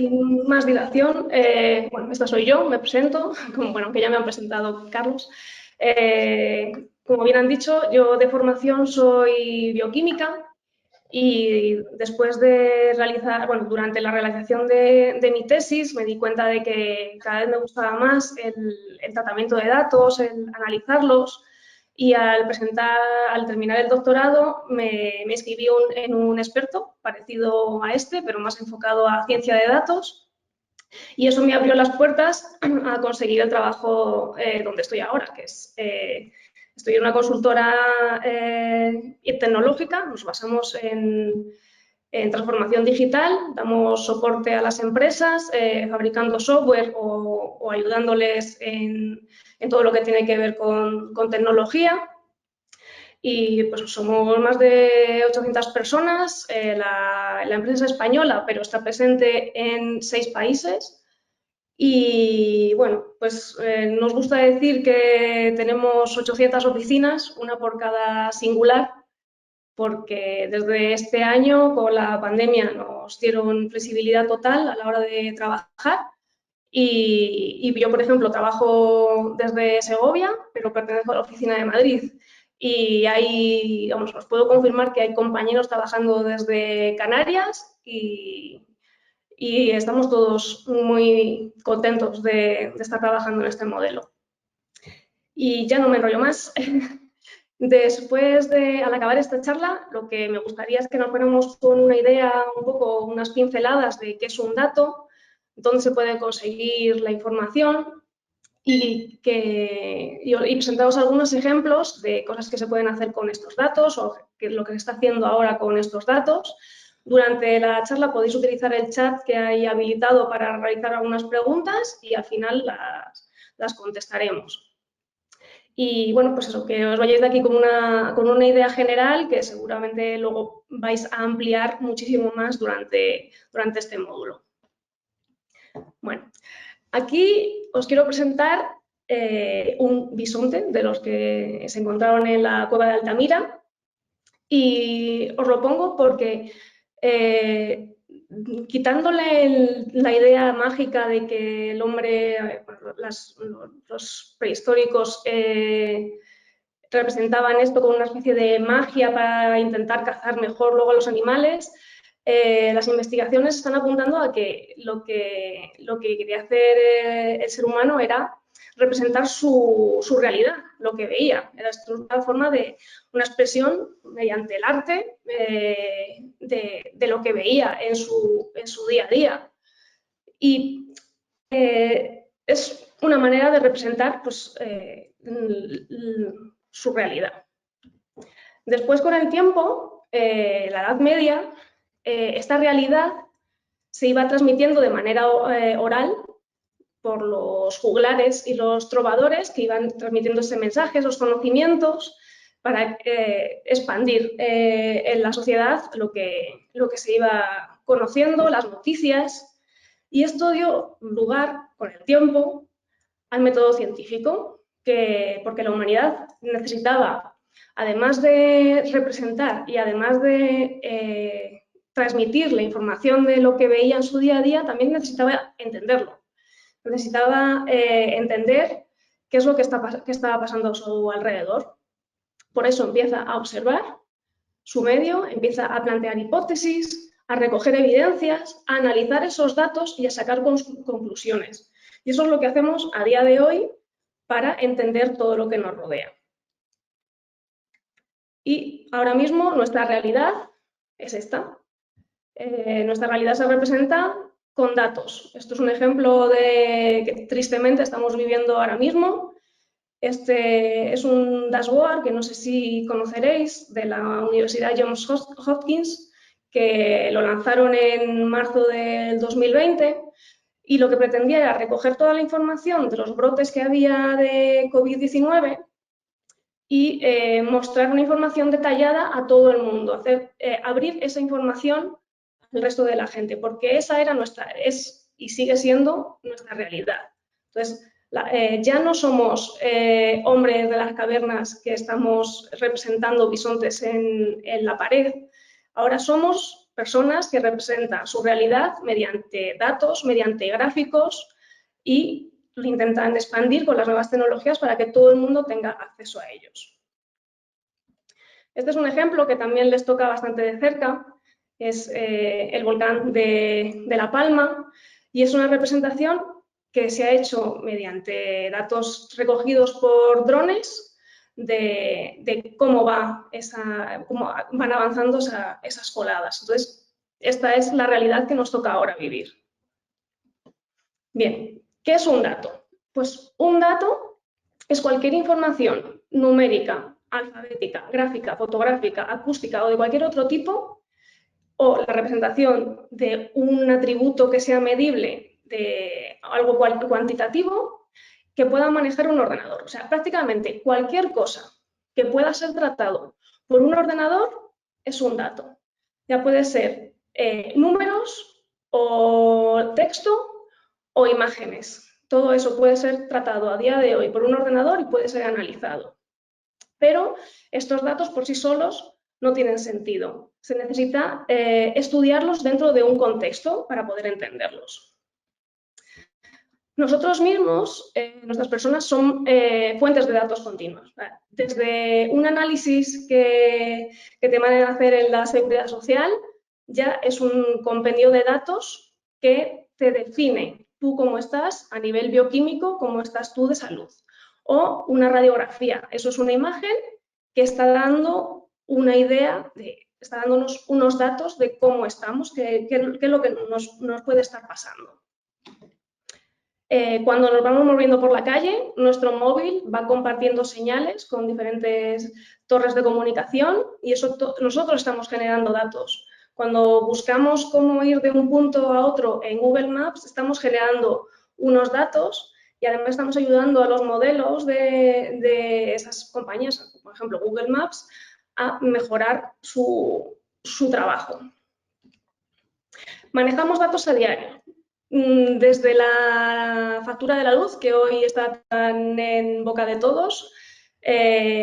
sin más dilación, bueno, esta soy yo, me presento, como, bueno, aunque ya me han presentado Carlos. Como bien han dicho, yo de formación soy bioquímica y después de realizar, bueno, durante la realización de mi tesis me di cuenta de que cada vez me gustaba más el tratamiento de datos, el analizarlos. Y al terminar el doctorado me inscribí en un experto parecido a este, pero más enfocado a ciencia de datos. Y eso me abrió las puertas a conseguir el trabajo donde estoy ahora, que es, estoy en una consultora tecnológica, nos basamos en transformación digital, damos soporte a las empresas fabricando software o ayudándoles en todo lo que tiene que ver con tecnología. Y pues somos más de 800 personas. La empresa es española, pero está presente en 6 países. Y bueno, pues nos gusta decir que tenemos 800 oficinas, una por cada singular, porque desde este año, con la pandemia, nos dieron flexibilidad total a la hora de trabajar. Y yo, por ejemplo, trabajo desde Segovia, pero pertenezco a la oficina de Madrid. Y vamos, os puedo confirmar que hay compañeros trabajando desde Canarias y estamos todos muy contentos de estar trabajando en este modelo. Y ya no me enrollo más. Al acabar esta charla, lo que me gustaría es que nos fuéramos con una idea, un poco, unas pinceladas de qué es un dato, dónde se puede conseguir la información y presentaros algunos ejemplos de cosas que se pueden hacer con estos datos o lo que se está haciendo ahora con estos datos. Durante la charla podéis utilizar el chat que hay habilitado para realizar algunas preguntas y al final las contestaremos. Y bueno, pues eso, que os vayáis de aquí con una idea general que seguramente luego vais a ampliar muchísimo más durante este módulo. Bueno, aquí os quiero presentar un bisonte de los que se encontraron en la cueva de Altamira y os lo pongo porque quitándole la idea mágica de que el hombre, los prehistóricos representaban esto como una especie de magia para intentar cazar mejor luego a los animales, las investigaciones están apuntando a que lo que quería hacer el ser humano era representar su realidad, lo que veía. Era una forma de una expresión mediante el arte de lo que veía en su día a día. Y es una manera de representar pues, su realidad. Después, con el tiempo, la Edad Media, esta realidad se iba transmitiendo de manera oral por los juglares y los trovadores que iban transmitiendo ese mensaje, esos conocimientos, para expandir en la sociedad lo que se iba conociendo, las noticias. Y esto dio lugar, con el tiempo, al método científico, porque la humanidad necesitaba, además de representar y además de transmitir la información de lo que veía en su día a día, también necesitaba entenderlo. Necesitaba entender qué es lo que estaba pasando a su alrededor. Por eso empieza a observar su medio, empieza a plantear hipótesis, a recoger evidencias, a analizar esos datos y a sacar conclusiones. Y eso es lo que hacemos a día de hoy para entender todo lo que nos rodea. Y ahora mismo nuestra realidad es esta. Nuestra realidad se representa con datos. Esto es un ejemplo de que tristemente estamos viviendo ahora mismo. Este es un dashboard que no sé si conoceréis, de la Universidad Johns Hopkins, que lo lanzaron en marzo del 2020 y lo que pretendía era recoger toda la información de los brotes que había de COVID-19 y mostrar una información detallada a todo el mundo, abrir esa información al resto de la gente, porque esa era es y sigue siendo nuestra realidad. Entonces, ya no somos hombres de las cavernas que estamos representando bisontes en la pared, ahora somos personas que representan su realidad mediante datos, mediante gráficos y lo intentan expandir con las nuevas tecnologías para que todo el mundo tenga acceso a ellos. Este es un ejemplo que también les toca bastante de cerca, es el volcán de La Palma, y es una representación que se ha hecho mediante datos recogidos por drones de cómo van avanzando esas coladas. Entonces, esta es la realidad que nos toca ahora vivir. Bien, ¿qué es un dato? Pues un dato es cualquier información numérica, alfabética, gráfica, fotográfica, acústica o de cualquier otro tipo, o la representación de un atributo que sea medible, de algo cuantitativo, que pueda manejar un ordenador. O sea, prácticamente cualquier cosa que pueda ser tratado por un ordenador es un dato. Ya puede ser números o texto o imágenes. Todo eso puede ser tratado a día de hoy por un ordenador y puede ser analizado. Pero estos datos por sí solos no tienen sentido. Se necesita estudiarlos dentro de un contexto para poder entenderlos. Nosotros mismos, nuestras personas, son fuentes de datos continuos. Desde un análisis que te mandan a hacer en la Seguridad Social, ya es un compendio de datos que te define tú cómo estás a nivel bioquímico, cómo estás tú de salud. O una radiografía, eso es una imagen que está dando una idea, está dándonos unos datos de cómo estamos, qué es lo que nos puede estar pasando. Cuando nos vamos moviendo por la calle, nuestro móvil va compartiendo señales con diferentes torres de comunicación y eso nosotros estamos generando datos. Cuando buscamos cómo ir de un punto a otro en Google Maps, estamos generando unos datos y además estamos ayudando a los modelos de esas compañías, por ejemplo Google Maps, a mejorar su trabajo. Manejamos datos a diario. Desde la factura de la luz, que hoy está tan en boca de todos,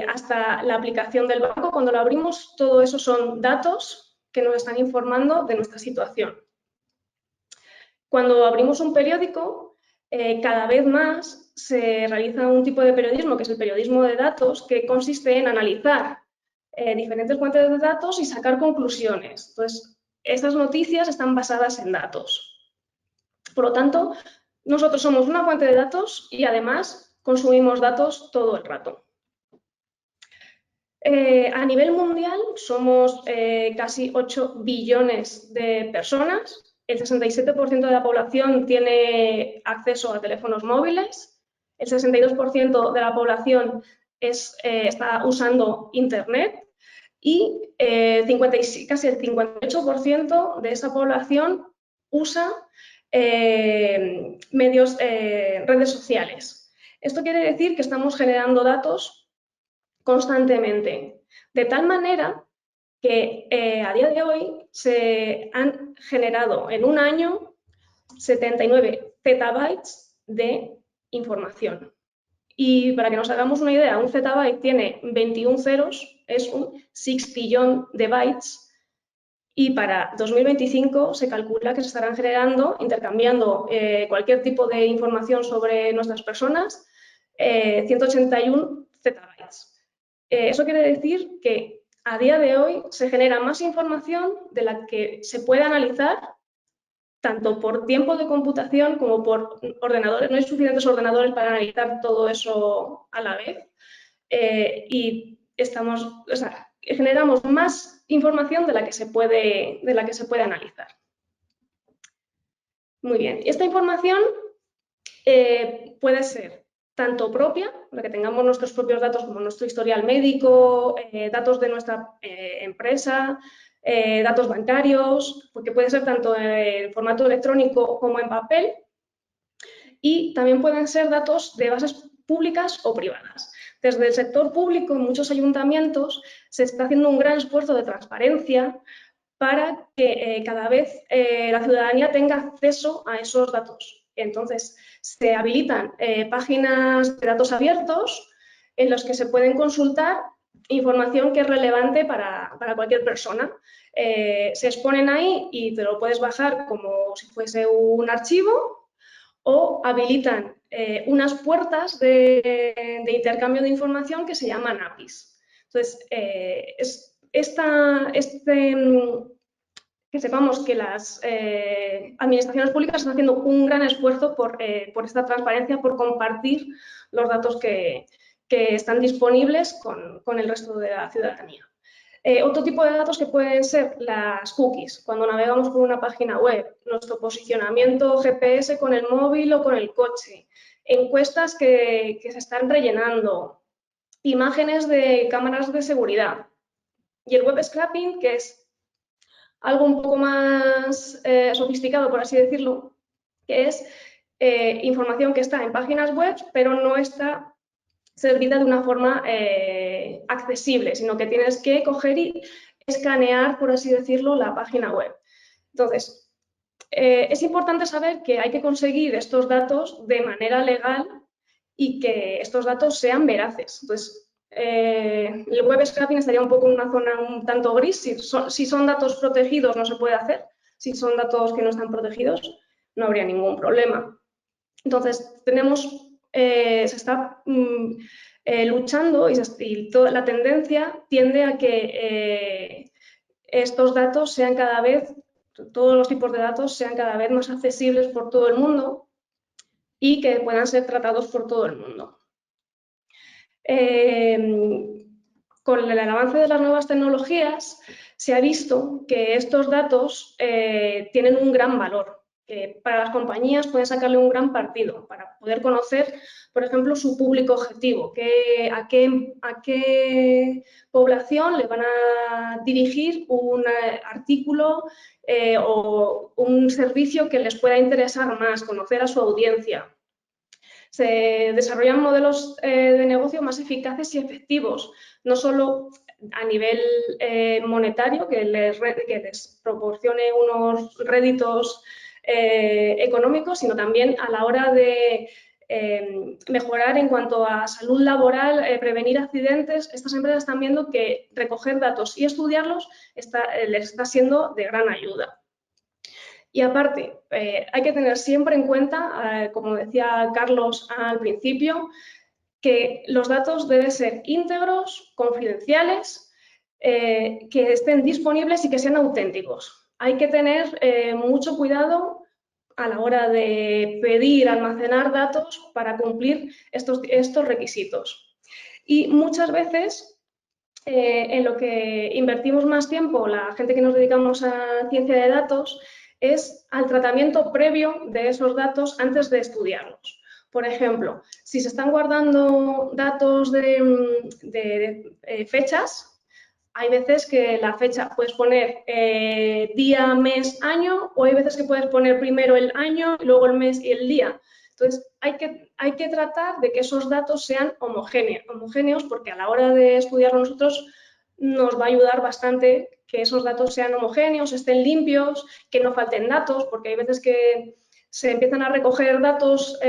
hasta la aplicación del banco, cuando lo abrimos, todo eso son datos que nos están informando de nuestra situación. Cuando abrimos un periódico, cada vez más se realiza un tipo de periodismo, que es el periodismo de datos, que consiste en analizar diferentes fuentes de datos y sacar conclusiones. Entonces, estas noticias están basadas en datos. Por lo tanto, nosotros somos una fuente de datos y además consumimos datos todo el rato. A nivel mundial somos casi 8 billones de personas. El 67% de la población tiene acceso a teléfonos móviles. El 62% de la población está usando Internet y casi el 58% de esa población usa redes sociales. Esto quiere decir que estamos generando datos constantemente, de tal manera que a día de hoy se han generado en un año 79 petabytes de información. Y para que nos hagamos una idea, un zettabyte tiene 21 ceros, es un sextillón de bytes. Y para 2025 se calcula que se estarán generando, intercambiando cualquier tipo de información sobre nuestras personas, 181 zettabytes. Eso quiere decir que a día de hoy se genera más información de la que se puede analizar, tanto por tiempo de computación como por ordenadores. No hay suficientes ordenadores para analizar todo eso a la vez. Y generamos más información de la que se puede analizar. Muy bien, esta información puede ser tanto propia, para que tengamos nuestros propios datos como nuestro historial médico, datos de nuestra empresa, datos bancarios, porque puede ser tanto en formato electrónico como en papel, y también pueden ser datos de bases públicas o privadas. Desde el sector público, en muchos ayuntamientos, se está haciendo un gran esfuerzo de transparencia para que cada vez la ciudadanía tenga acceso a esos datos. Entonces, se habilitan páginas de datos abiertos en los que se pueden consultar información que es relevante para cualquier persona. se exponen ahí y te lo puedes bajar como si fuese un archivo, o habilitan unas puertas de intercambio de información que se llaman APIs. Entonces, que sepamos que las administraciones públicas están haciendo un gran esfuerzo por esta transparencia, por compartir los datos que están disponibles con el resto de la ciudadanía. Otro tipo de datos que pueden ser las cookies, cuando navegamos por una página web, nuestro posicionamiento GPS con el móvil o con el coche, encuestas que se están rellenando, imágenes de cámaras de seguridad. Y el web scraping, que es algo un poco más sofisticado, por así decirlo, que es información que está en páginas web, pero no está servida de una forma accesible, sino que tienes que coger y escanear, por así decirlo, la página web. Entonces, es importante saber que hay que conseguir estos datos de manera legal y que estos datos sean veraces. Entonces, el web scraping estaría un poco en una zona un tanto gris. Si son datos protegidos no se puede hacer. Si son datos que no están protegidos no habría ningún problema. Entonces, se está luchando y toda la tendencia tiende a que estos datos sean cada vez, todos los tipos de datos sean cada vez más accesibles por todo el mundo y que puedan ser tratados por todo el mundo. Con el avance de las nuevas tecnologías se ha visto que estos datos tienen un gran valor. Para las compañías pueden sacarle un gran partido para poder conocer, por ejemplo, su público objetivo, a qué población le van a dirigir un artículo o un servicio que les pueda interesar más, conocer a su audiencia. Se desarrollan modelos de negocio más eficaces y efectivos, no solo a nivel monetario, que les proporcione unos réditos económicos, sino también a la hora de mejorar en cuanto a salud laboral, prevenir accidentes. Estas empresas están viendo que recoger datos y estudiarlos les está siendo de gran ayuda. Y aparte, hay que tener siempre en cuenta, como decía Carlos al principio, que los datos deben ser íntegros, confidenciales, que estén disponibles y que sean auténticos. Hay que tener mucho cuidado a la hora de pedir, almacenar datos para cumplir estos requisitos. Y muchas veces, en lo que invertimos más tiempo, la gente que nos dedicamos a ciencia de datos, es al tratamiento previo de esos datos antes de estudiarlos. Por ejemplo, si se están guardando datos de fechas, hay veces que la fecha puedes poner día, mes, año, o hay veces que puedes poner primero el año, luego el mes y el día. Entonces, hay que tratar de que esos datos sean homogéneos, porque a la hora de estudiarlo nosotros nos va a ayudar bastante que esos datos sean homogéneos, estén limpios, que no falten datos, porque hay veces que se empiezan a recoger datos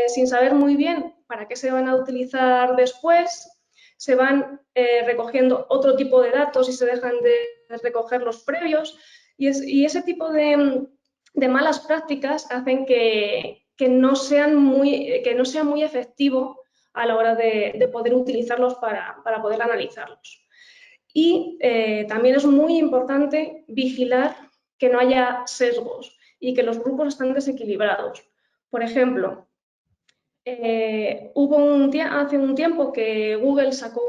sin saber muy bien para qué se van a utilizar después, se van recogiendo otro tipo de datos y se dejan de recoger los previos, y ese tipo de malas prácticas hacen que no sea muy efectivo a la hora de poder utilizarlos para poder analizarlos. Y también es muy importante vigilar que no haya sesgos y que los grupos estén desequilibrados. Por ejemplo, hace un tiempo que Google sacó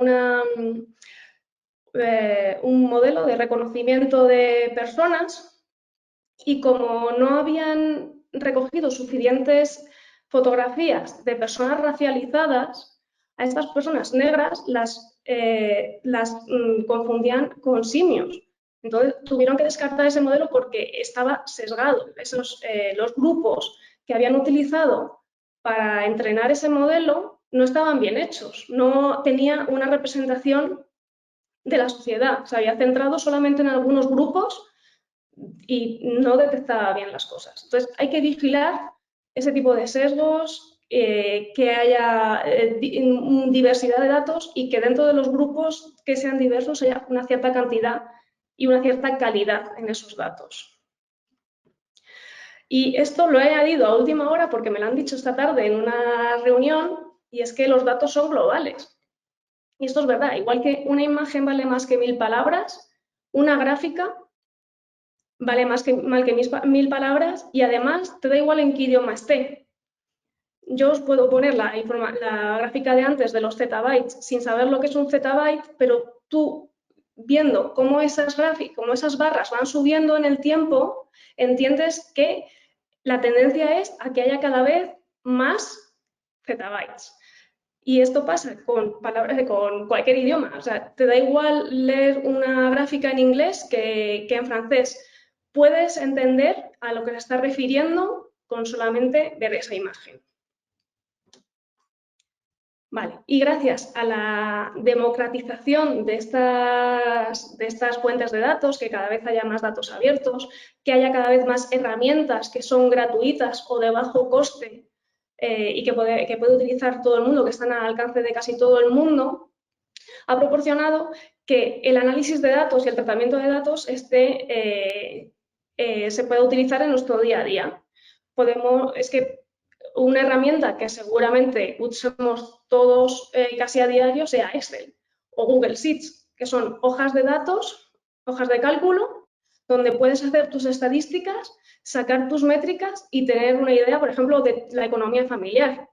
un modelo de reconocimiento de personas y como no habían recogido suficientes fotografías de personas racializadas, a estas personas negras las confundían con simios. Entonces tuvieron que descartar ese modelo porque estaba sesgado. Los grupos que habían utilizado para entrenar ese modelo no estaban bien hechos, no tenía una representación de la sociedad, se había centrado solamente en algunos grupos y no detectaba bien las cosas. Entonces hay que vigilar ese tipo de sesgos, que haya diversidad de datos y que dentro de los grupos que sean diversos haya una cierta cantidad y una cierta calidad en esos datos. Y esto lo he añadido a última hora porque me lo han dicho esta tarde en una reunión, y es que los datos son globales. Y esto es verdad, igual que una imagen vale más que 1000 palabras, una gráfica vale más que 1000 palabras, y además te da igual en qué idioma esté. Yo os puedo poner la gráfica de antes de los zettabytes sin saber lo que es un zettabyte, pero tú, viendo cómo esas barras van subiendo en el tiempo, entiendes que la tendencia es a que haya cada vez más zettabytes. Y esto pasa con cualquier idioma. O sea, te da igual leer una gráfica en inglés que en francés. Puedes entender a lo que se está refiriendo con solamente ver esa imagen. Vale, y gracias a la democratización de estas fuentes de datos, que cada vez haya más datos abiertos, que haya cada vez más herramientas que son gratuitas o de bajo coste y que puede utilizar todo el mundo, que están al alcance de casi todo el mundo, ha proporcionado que el análisis de datos y el tratamiento de datos se pueda utilizar en nuestro día a día. Una herramienta que seguramente usemos todos casi a diario sea Excel o Google Sheets, que son hojas de datos, hojas de cálculo, donde puedes hacer tus estadísticas, sacar tus métricas y tener una idea, por ejemplo, de la economía familiar.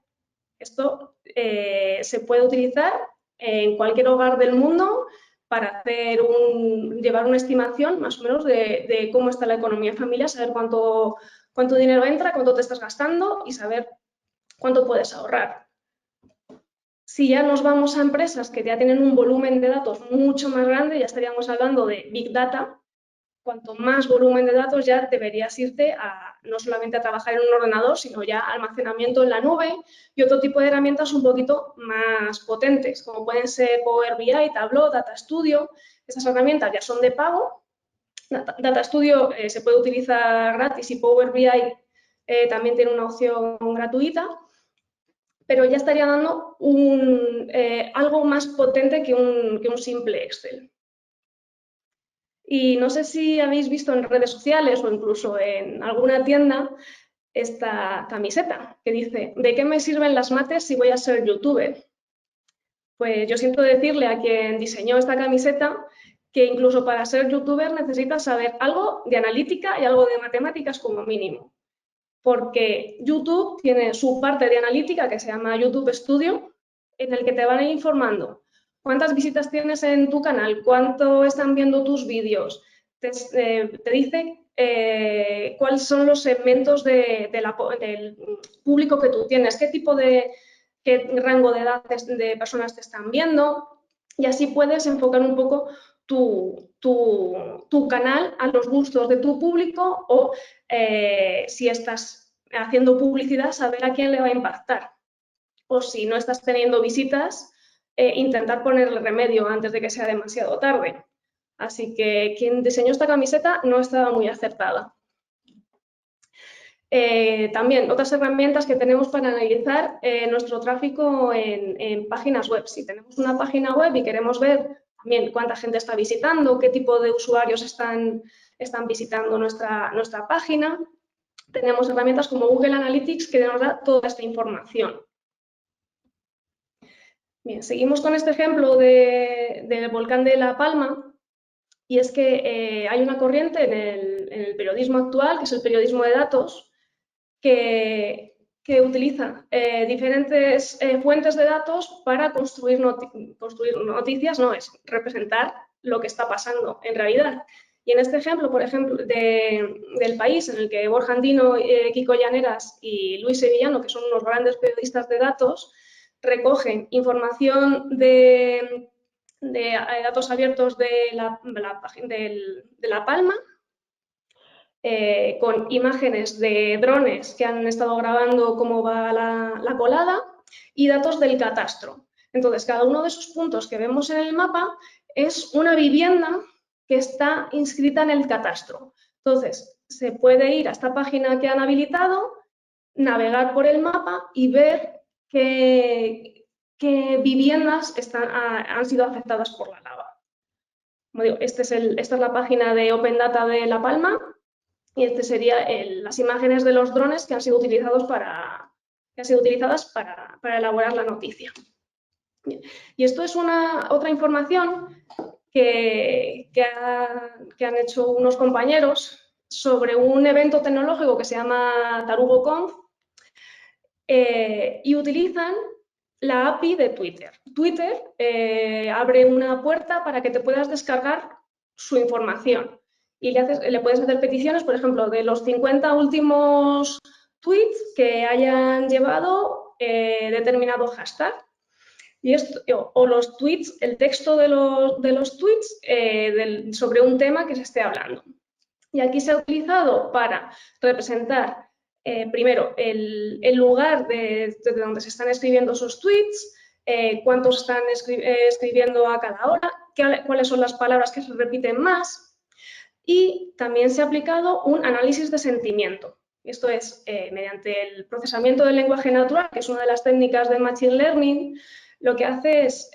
Esto se puede utilizar en cualquier hogar del mundo para llevar una estimación más o menos de cómo está la economía familiar, saber cuánto dinero entra, cuánto te estás gastando y saber cuánto puedes ahorrar. Si ya nos vamos a empresas que ya tienen un volumen de datos mucho más grande, ya estaríamos hablando de Big Data. Cuanto más volumen de datos ya deberías irte no solamente a trabajar en un ordenador, sino ya almacenamiento en la nube y otro tipo de herramientas un poquito más potentes, como pueden ser Power BI, Tableau, Data Studio. Estas herramientas ya son de pago. Data Studio se puede utilizar gratis y Power BI también tiene una opción gratuita, pero ya estaría dando algo más potente que un simple Excel. Y no sé si habéis visto en redes sociales o incluso en alguna tienda esta camiseta que dice: ¿de qué me sirven las mates si voy a ser youtuber? Pues yo siento decirle a quien diseñó esta camiseta que incluso para ser youtuber necesitas saber algo de analítica y algo de matemáticas como mínimo. Porque YouTube tiene su parte de analítica que se llama YouTube Studio, en el que te van a ir informando cuántas visitas tienes en tu canal, cuánto están viendo tus vídeos, te dice cuáles son los segmentos del público que tú tienes, qué rango de edad de personas te están viendo, y así puedes enfocar un poco tu canal a los gustos de tu público o si estás haciendo publicidad, saber a quién le va a impactar. O si no estás teniendo visitas, intentar ponerle remedio antes de que sea demasiado tarde. Así que quien diseñó esta camiseta no estaba muy acertada. También otras herramientas que tenemos para analizar nuestro tráfico en páginas web. Si tenemos una página web y queremos ver también cuánta gente está visitando, qué tipo de usuarios están visitando nuestra página, tenemos herramientas como Google Analytics que nos da toda esta información. Bien, seguimos con este ejemplo del volcán de La Palma, y es que hay una corriente en el periodismo actual, que es el periodismo de datos, que utiliza diferentes fuentes de datos para construir noticias, no, es representar lo que está pasando en realidad. Y en este ejemplo, por ejemplo, del País, en el que Borja Andino, Kiko Llaneras y Luis Sevillano, que son unos grandes periodistas de datos, recogen información de datos abiertos de La Palma, con imágenes de drones que han estado grabando cómo va la colada y datos del catastro. Entonces, cada uno de esos puntos que vemos en el mapa es una vivienda que está inscrita en el catastro. Entonces, se puede ir a esta página que han habilitado, navegar por el mapa y ver qué viviendas han sido afectadas por la lava. Como digo, esta es la página de Open Data de La Palma y este sería las imágenes de los drones que han sido utilizadas para elaborar la noticia. Bien. Y esto es otra información que han hecho unos compañeros sobre un evento tecnológico que se llama TarugoConf y utilizan la API de Twitter. Twitter abre una puerta para que te puedas descargar su información y le puedes hacer peticiones, por ejemplo, de los 50 últimos tweets que hayan llevado determinado hashtag. Y o los tweets, el texto de los tweets sobre un tema que se esté hablando. Y aquí se ha utilizado para representar primero el lugar de donde se están escribiendo esos tweets, cuántos están escribiendo a cada hora, cuáles son las palabras que se repiten más, y también se ha aplicado un análisis de sentimiento. Esto es, mediante el procesamiento del lenguaje natural, que es una de las técnicas de Machine Learning, lo que hace es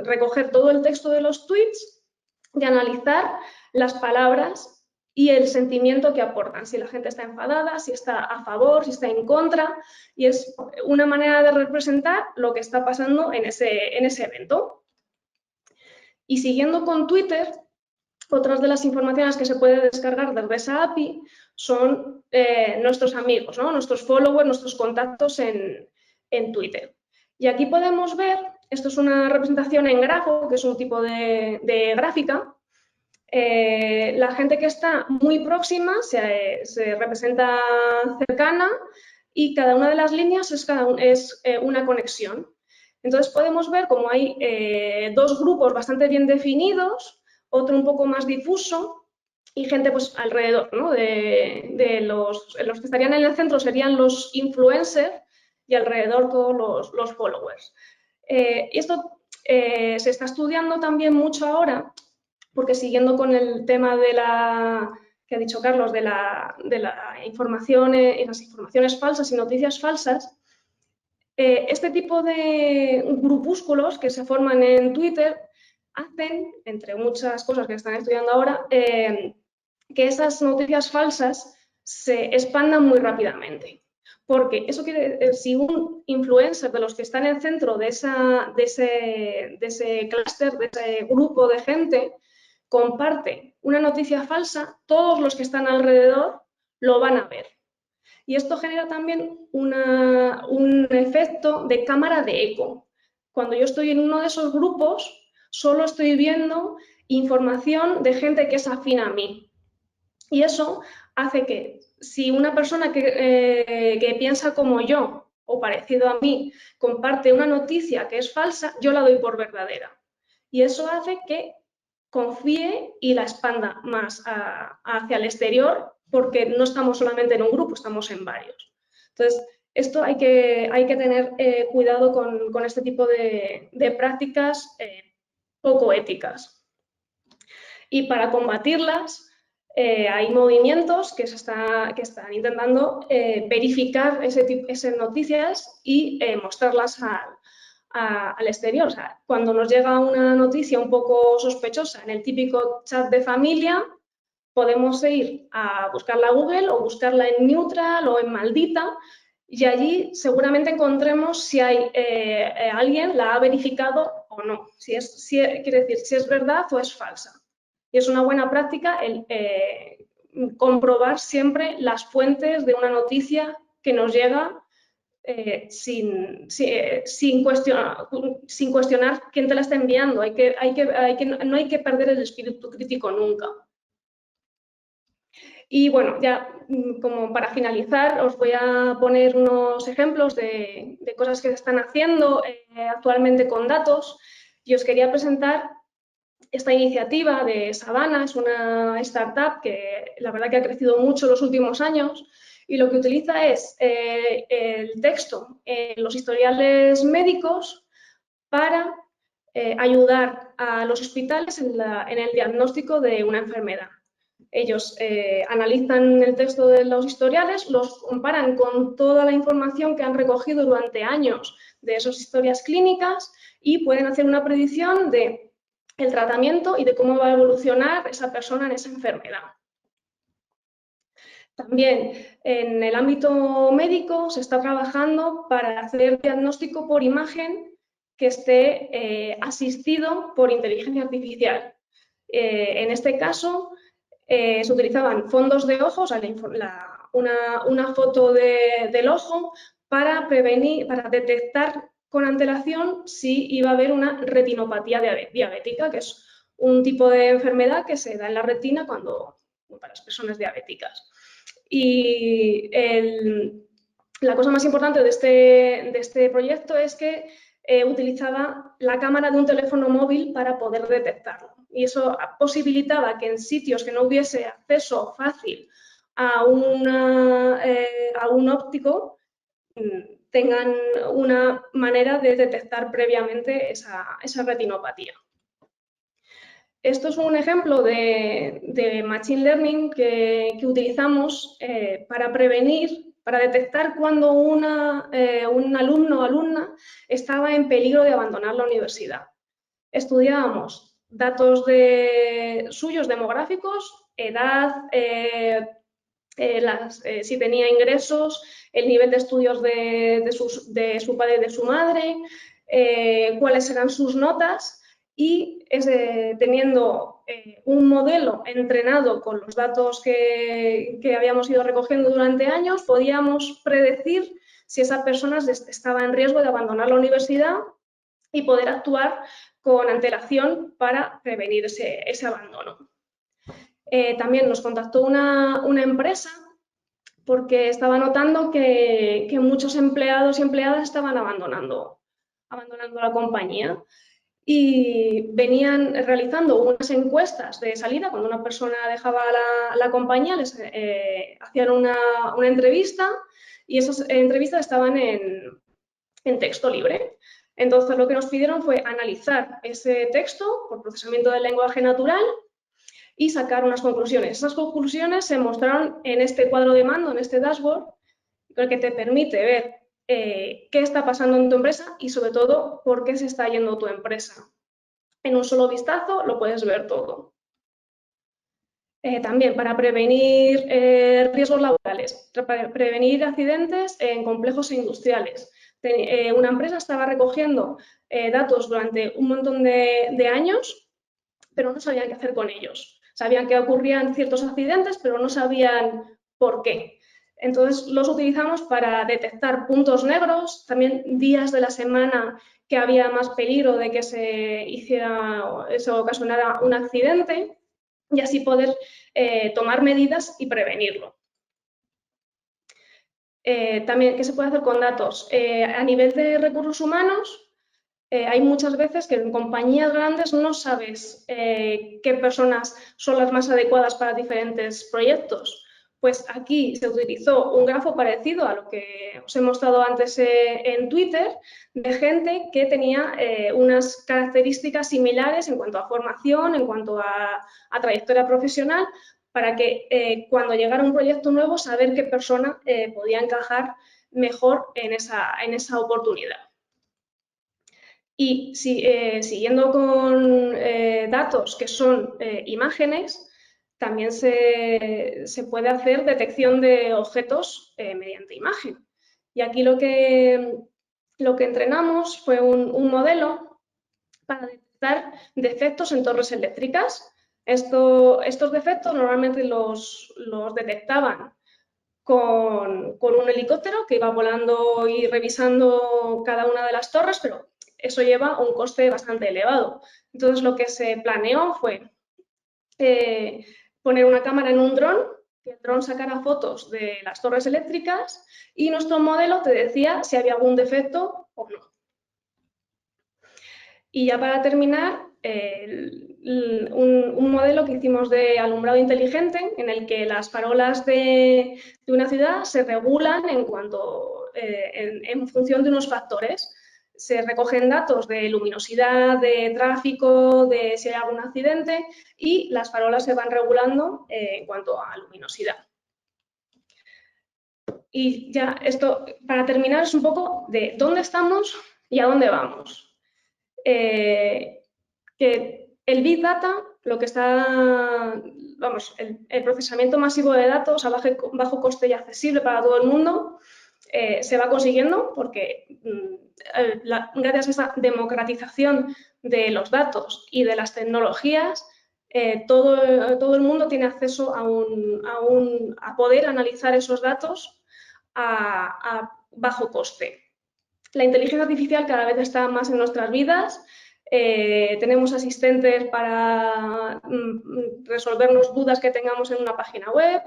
recoger todo el texto de los tweets y analizar las palabras y el sentimiento que aportan, si la gente está enfadada, si está a favor, si está en contra, y es una manera de representar lo que está pasando en ese evento. Y siguiendo con Twitter, otras de las informaciones que se puede descargar desde esa API son nuestros amigos, ¿no? Nuestros followers, nuestros contactos en Twitter. Y aquí podemos ver, esto es una representación en grafo, que es un tipo de gráfica. La gente que está muy próxima se representa cercana y cada una de las líneas es una conexión. Entonces podemos ver cómo hay dos grupos bastante bien definidos, otro un poco más difuso y gente pues alrededor, ¿no? Los que estarían en el centro serían los influencers y alrededor todos los followers. Y esto se está estudiando también mucho ahora porque siguiendo con el tema que ha dicho Carlos de la información, las informaciones falsas y noticias falsas, este tipo de grupúsculos que se forman en Twitter hacen, entre muchas cosas que están estudiando ahora, que esas noticias falsas se expandan muy rápidamente. Porque eso quiere decir, si un influencer de los que está en el centro de ese clúster, de ese grupo de gente, comparte una noticia falsa, todos los que están alrededor lo van a ver. Y esto genera también un efecto de cámara de eco. Cuando yo estoy en uno de esos grupos, solo estoy viendo información de gente que es afín a mí. Y eso hace que si una persona que piensa como yo o parecido a mí comparte una noticia que es falsa, yo la doy por verdadera. Y eso hace que confíe y la expanda más hacia el exterior, porque no estamos solamente en un grupo, estamos en varios. Entonces, esto hay que tener cuidado con este tipo de prácticas poco éticas. Y para combatirlas, hay movimientos que están intentando verificar esas noticias y mostrarlas al exterior. O sea, cuando nos llega una noticia un poco sospechosa en el típico chat de familia, podemos ir a buscarla a Google o buscarla en Neutral o en Maldita y allí seguramente encontremos si alguien la ha verificado o no. Quiere decir, si es verdad o es falsa. Y es una buena práctica el comprobar siempre las fuentes de una noticia que nos llega sin cuestionar quién te la está enviando. No hay que perder el espíritu crítico nunca. Y bueno, ya como para finalizar, os voy a poner unos ejemplos de cosas que se están haciendo actualmente con datos y os quería presentar esta iniciativa de Savannah. Es una startup que la verdad que ha crecido mucho en los últimos años y lo que utiliza es el texto en los historiales médicos para ayudar a los hospitales en el diagnóstico de una enfermedad. Ellos analizan el texto de los historiales, los comparan con toda la información que han recogido durante años de esas historias clínicas y pueden hacer una predicción de el tratamiento y de cómo va a evolucionar esa persona en esa enfermedad. También en el ámbito médico se está trabajando para hacer diagnóstico por imagen que esté asistido por inteligencia artificial. En este caso, se utilizaban fondos de ojos, una foto del ojo para prevenir, para detectar con antelación si iba a haber una retinopatía diabética, que es un tipo de enfermedad que se da en la retina para las personas diabéticas. Y la cosa más importante de este proyecto es que utilizaba la cámara de un teléfono móvil para poder detectarlo. Y eso posibilitaba que en sitios que no hubiese acceso fácil a un óptico tengan una manera de detectar previamente esa retinopatía. Esto es un ejemplo de Machine Learning que utilizamos para prevenir, para detectar cuando un alumno o alumna estaba en peligro de abandonar la universidad. Estudiábamos datos suyos demográficos, edad, si tenía ingresos, el nivel de estudios de su padre y de su madre, cuáles eran sus notas, y teniendo un modelo entrenado con los datos que habíamos ido recogiendo durante años, podíamos predecir si esa persona estaba en riesgo de abandonar la universidad y poder actuar con antelación para prevenir ese abandono. También nos contactó una empresa porque estaba notando que muchos empleados y empleadas estaban abandonando la compañía y venían realizando unas encuestas de salida. Cuando una persona dejaba la compañía, les hacían una entrevista, y esas entrevistas estaban en texto libre. Entonces, lo que nos pidieron fue analizar ese texto por procesamiento del lenguaje natural y sacar unas conclusiones. Esas conclusiones se mostraron en este cuadro de mando, en este dashboard, que te permite ver qué está pasando en tu empresa y, sobre todo, por qué se está yendo tu empresa. En un solo vistazo lo puedes ver todo. También para prevenir riesgos laborales, para prevenir accidentes en complejos industriales. Una empresa estaba recogiendo datos durante un montón de años, pero no sabían qué hacer con ellos. Sabían que ocurrían ciertos accidentes, pero no sabían por qué. Entonces, los utilizamos para detectar puntos negros, también días de la semana que había más peligro de que se ocasionara un accidente, y así poder tomar medidas y prevenirlo. También, ¿qué se puede hacer con datos? A nivel de recursos humanos, hay muchas veces que en compañías grandes no sabes qué personas son las más adecuadas para diferentes proyectos. Pues aquí se utilizó un grafo parecido a lo que os he mostrado antes en Twitter, de gente que tenía unas características similares en cuanto a formación, en cuanto a trayectoria profesional, para que cuando llegara un proyecto nuevo, saber qué persona podía encajar mejor en esa oportunidad. Y siguiendo con datos que son imágenes, también se puede hacer detección de objetos mediante imagen. Y aquí lo que entrenamos fue un modelo para detectar defectos en torres eléctricas. Estos defectos normalmente los detectaban con un helicóptero que iba volando y revisando cada una de las torres, pero eso lleva un coste bastante elevado. Entonces, lo que se planeó fue poner una cámara en un dron, que el dron sacara fotos de las torres eléctricas, y nuestro modelo te decía si había algún defecto o no. Y ya para terminar, un modelo que hicimos de alumbrado inteligente, en el que las farolas de una ciudad se regulan en función de unos factores. Se recogen datos de luminosidad, de tráfico, de si hay algún accidente, y las farolas se van regulando en cuanto a luminosidad. Y ya esto, para terminar, es un poco de dónde estamos y a dónde vamos. Que El Big Data, lo que está, vamos, el procesamiento masivo de datos a bajo coste y accesible para todo el mundo, se va consiguiendo porque gracias a esa democratización de los datos y de las tecnologías, todo el mundo tiene acceso a poder analizar esos datos a bajo coste. La inteligencia artificial cada vez está más en nuestras vidas. Tenemos asistentes para resolvernos dudas que tengamos en una página web.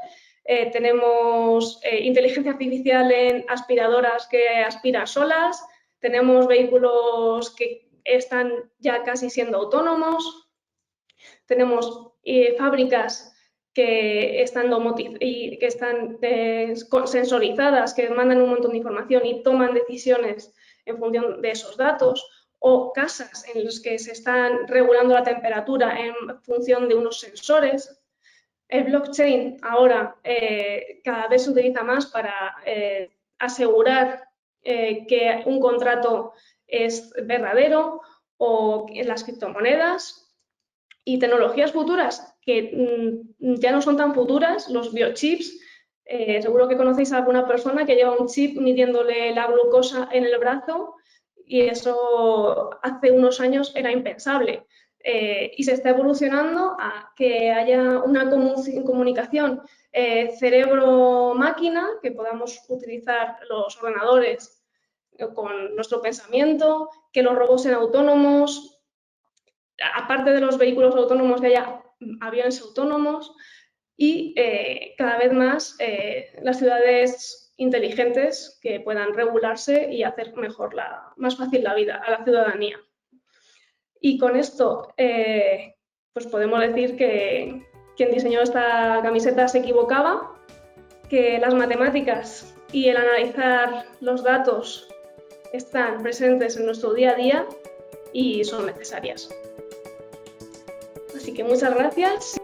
Tenemos inteligencia artificial en aspiradoras que aspiran solas. Tenemos vehículos que están ya casi siendo autónomos. Tenemos fábricas que están sensorizadas, que mandan un montón de información y toman decisiones en función de esos datos, o casas en las que se están regulando la temperatura en función de unos sensores. El blockchain ahora cada vez se utiliza más para asegurar que un contrato es verdadero, o en las criptomonedas. Y tecnologías futuras que ya no son tan futuras, los biochips. Seguro que conocéis a alguna persona que lleva un chip midiéndole la glucosa en el brazo, y eso hace unos años era impensable. Y se está evolucionando a que haya una comunicación cerebro-máquina, que podamos utilizar los ordenadores con nuestro pensamiento, que los robots sean autónomos. Aparte de los vehículos autónomos, que haya aviones autónomos y cada vez más las ciudades inteligentes que puedan regularse y hacer más fácil la vida a la ciudadanía. Y con esto pues podemos decir que quien diseñó esta camiseta se equivocaba, que las matemáticas y el analizar los datos están presentes en nuestro día a día y son necesarias. Así que muchas gracias.